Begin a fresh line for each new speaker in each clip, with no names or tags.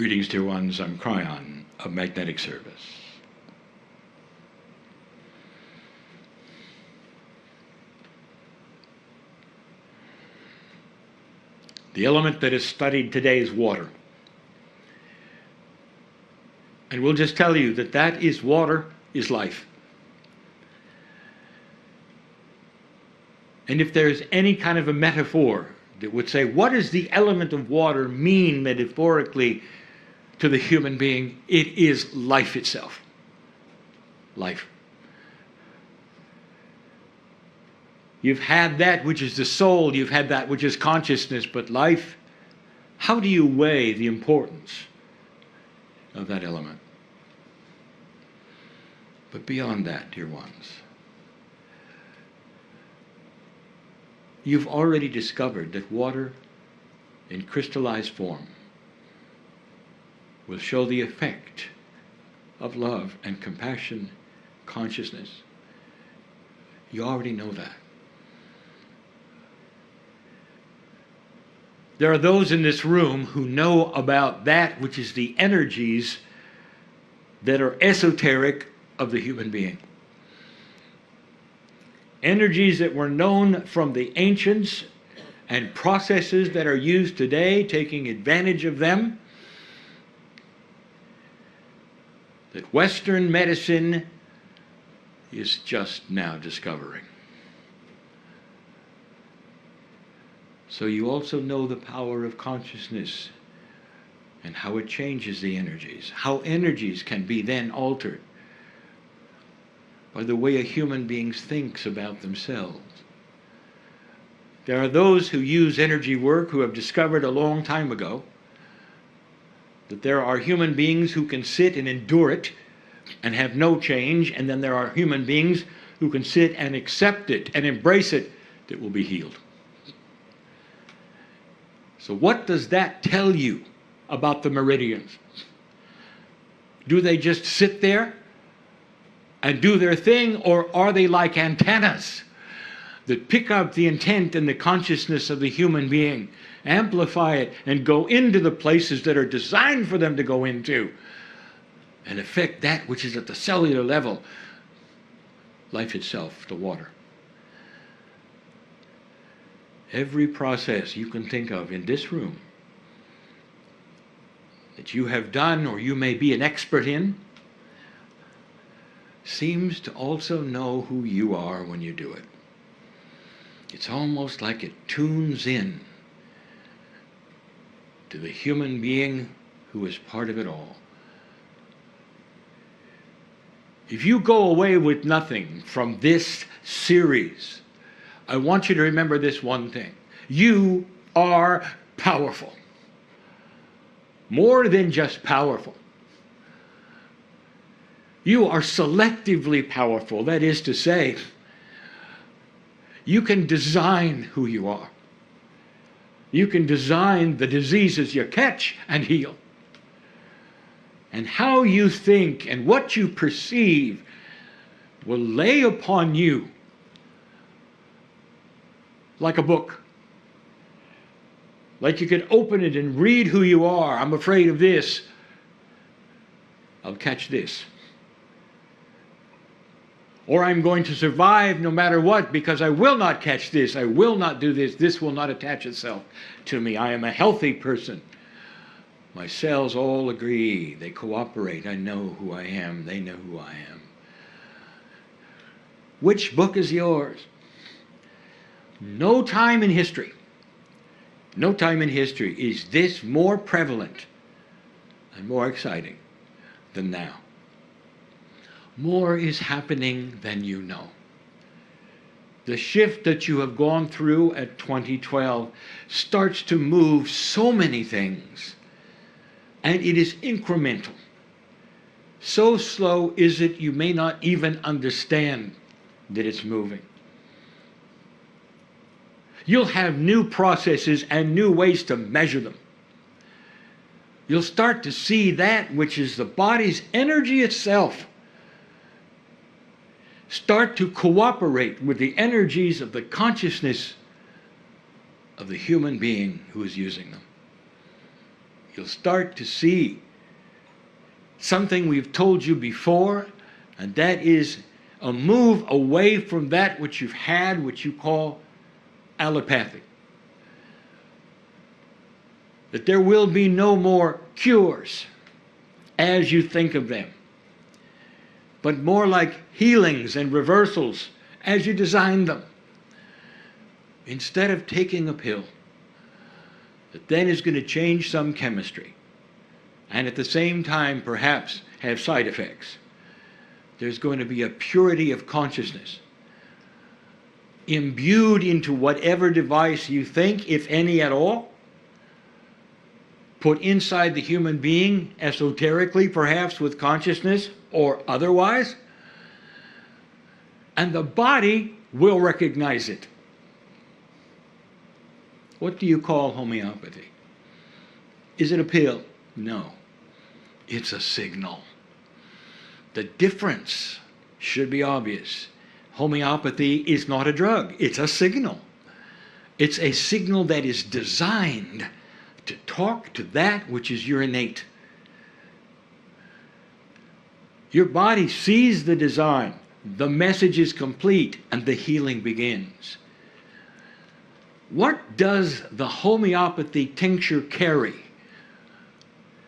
Greetings, dear ones. I'm Kryon of Magnetic Service. The element that is studied today is water. And we'll just tell you that that is water is life. And if there's any kind of a metaphor that would say, what does the element of water mean metaphorically to the human being? It is life itself. Life. You've had that which is the soul, you've had that which is consciousness, but life, how do you weigh the importance of that element? But beyond that, dear ones, you've already discovered that water in crystallized form will show the effect of love and compassion, consciousness. You already know that. There are those in this room who know about that which is the energies that are esoteric of the human being. Energies that were known from the ancients and processes that are used today, taking advantage of them, that Western medicine is just now discovering. So you also know the power of consciousness and how it changes the energies, how energies can be then altered by the way a human being thinks about themselves. There are those who use energy work who have discovered a long time ago that there are human beings who can sit and endure it and have no change, and then there are human beings who can sit and accept it and embrace it that will be healed. So what does that tell you about the meridians? Do they just sit there and do their thing, or are they like antennas that pick up the intent and the consciousness of the human being, amplify it, and go into the places that are designed for them to go into, and affect that which is at the cellular level, life itself, the water? Every process you can think of in this room that you have done or you may be an expert in seems to also know who you are when you do it. It's almost like it tunes in to the human being who is part of it all. If you go away with nothing from this series, I want you to remember this one thing. You are powerful. More than just powerful. You are selectively powerful. That is to say, you can design who you are. You can design the diseases you catch and heal. And how you think and what you perceive will lay upon you like a book. Like you could open it and read who you are. I'm afraid of this. I'll catch this. Or I'm going to survive no matter what because I will not catch this. I will not do this. This will not attach itself to me. I am a healthy person. My cells all agree. They cooperate. I know who I am. They know who I am. Which book is yours? No time in history is this more prevalent and more exciting than now. More is happening than you know. The shift that you have gone through at 2012 starts to move so many things, and it is incremental. So slow is it you may not even understand that it's moving. You'll have new processes and new ways to measure them. You'll start to see that which is the body's energy itself start to cooperate with the energies of the consciousness of the human being who is using them. you'll start to see something we've told you before, and that is a move away from that which you've had, which you call allopathic. That there will be no more cures as you think of them, but more like healings and reversals as you design them. Instead of taking a pill that then is going to change some chemistry and at the same time perhaps have side effects, there's going to be a purity of consciousness imbued into whatever device you think, if any at all, put inside the human being, esoterically perhaps with consciousness or otherwise, and the body will recognize it. What do you call homeopathy? Is it a pill? No. It's a signal. The difference should be obvious. Homeopathy is not a drug. It's a signal. It's a signal that is designed to talk to that which is your innate. Your body sees the design, the message is complete, and the healing begins. What does the homeopathy tincture carry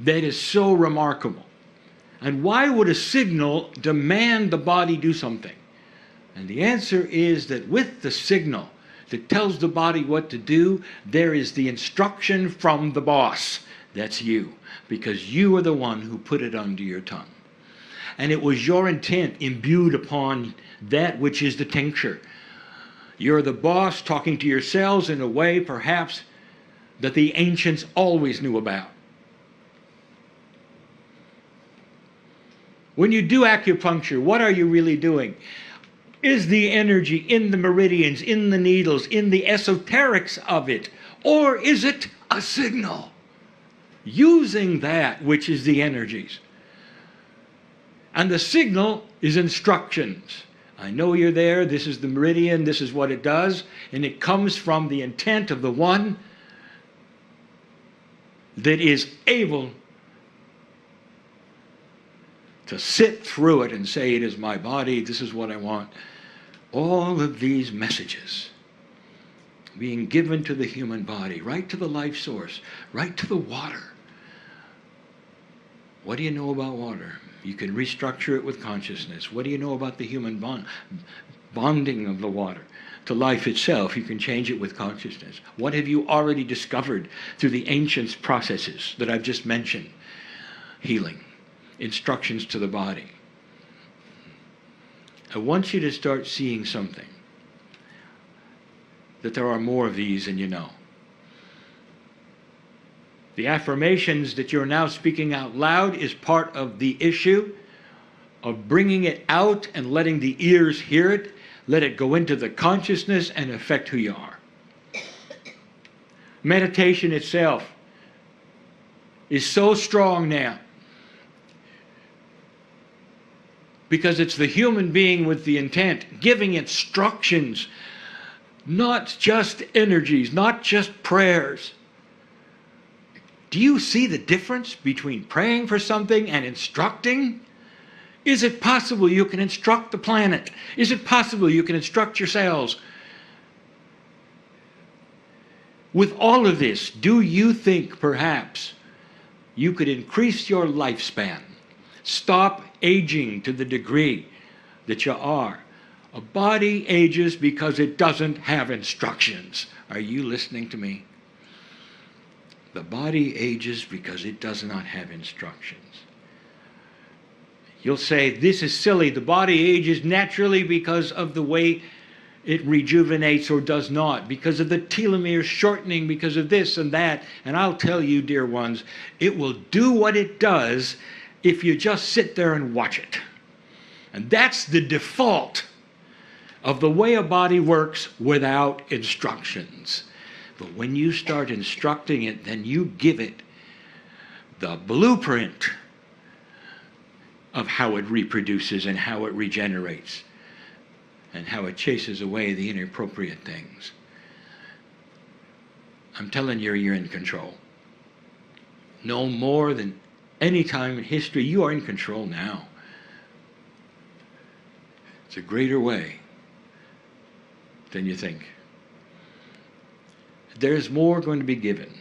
that is so remarkable? And why would a signal demand the body do something? And the answer is that with the signal that tells the body what to do, there is the instruction from the boss. That's you, because you are the one who put it under your tongue. And it was your intent imbued upon that which is the tincture. You're the boss talking to yourselves in a way perhaps that the ancients always knew about. When you do acupuncture, what are you really doing? Is the energy in the meridians, in the needles, in the esoterics of it? Or is it a signal? Using that which is the energies. And the signal is instructions. I know you're there, this is the meridian, this is what it does, and it comes from the intent of the one that is able to sit through it and say, it is my body, this is what I want. All of these messages being given to the human body, right to the life source, right to the water. What do you know about water? You can restructure it with consciousness. What do you know about the human bonding of the water to life itself? You can change it with consciousness. What have you already discovered through the ancients' processes that I've just mentioned? Healing, instructions to the body. I want you to start seeing something, that there are more of these than you know. The affirmations that you're now speaking out loud is part of the issue of bringing it out and letting the ears hear it, let it go into the consciousness and affect who you are. Meditation itself is so strong now because it's the human being with the intent giving instructions, not just energies, not just prayers. Do you see the difference between praying for something and instructing? Is it possible you can instruct the planet? Is it possible you can instruct yourselves? With all of this, do you think perhaps you could increase your lifespan? Stop aging to the degree that you are. A body ages because it doesn't have instructions. Are you listening to me? The body ages because it does not have instructions. You'll say, this is silly. The body ages naturally because of the way it rejuvenates or does not, because of the telomeres shortening, because of this and that. And I'll tell you, dear ones, it will do what it does if you just sit there and watch it. And that's the default of the way a body works without instructions. But when you start instructing it, then you give it the blueprint of how it reproduces and how it regenerates and how it chases away the inappropriate things. I'm telling you, you're in control. No more than any time in history, you are in control now. It's a greater way than you think. There's more going to be given.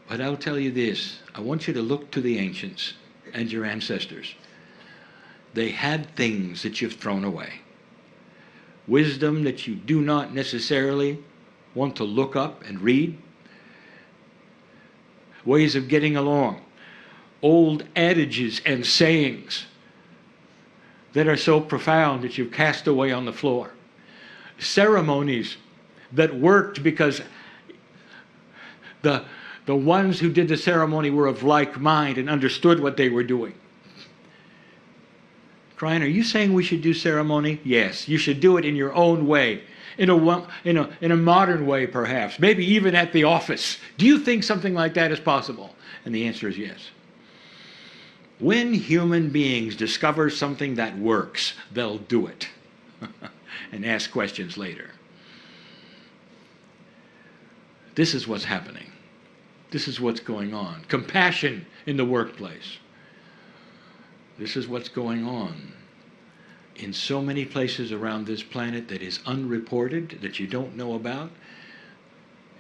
But I'll tell you this, I want you to look to the ancients and your ancestors. They had things that you've thrown away. Wisdom that you do not necessarily want to look up and read. Ways of getting along. Old adages and sayings that are so profound that you've cast away on the floor. Ceremonies that worked because the ones who did the ceremony were of like mind and understood what they were doing. Kryon, are you saying we should do ceremony? Yes, you should do it in your own way. In a modern way, perhaps. Maybe even at the office. Do you think something like that is possible? And the answer is yes. When human beings discover something that works, they'll do it. And ask questions later. This is what's happening. This is what's going on. Compassion in the workplace. This is what's going on in so many places around this planet that is unreported, that you don't know about.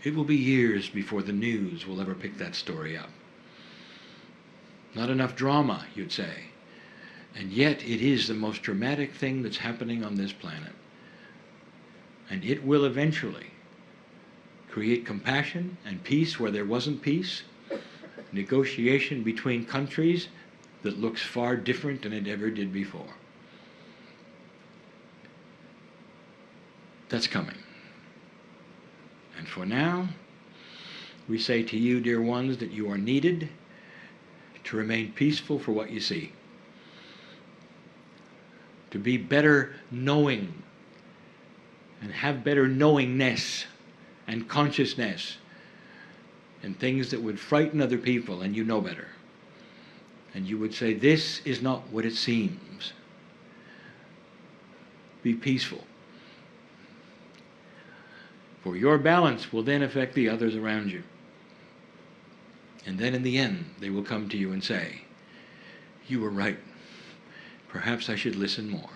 It will be years before the news will ever pick that story up. Not enough drama, you'd say. And yet it is the most dramatic thing that's happening on this planet. And it will eventually create compassion and peace where there wasn't peace, negotiation between countries that looks far different than it ever did before. That's coming. And for now, we say to you, dear ones, that you are needed to remain peaceful for what you see. To be better knowing and have better knowingness and consciousness and things that would frighten other people, and you know better. And you would say, this is not what it seems. Be peaceful. For your balance will then affect the others around you. And then in the end, they will come to you and say, you were right. Perhaps I should listen more.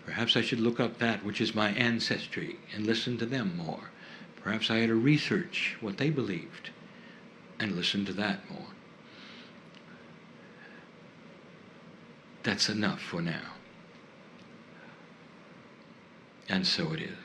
Perhaps I should look up that which is my ancestry and listen to them more. Perhaps I had to research what they believed and listen to that more. That's enough for now. And so it is.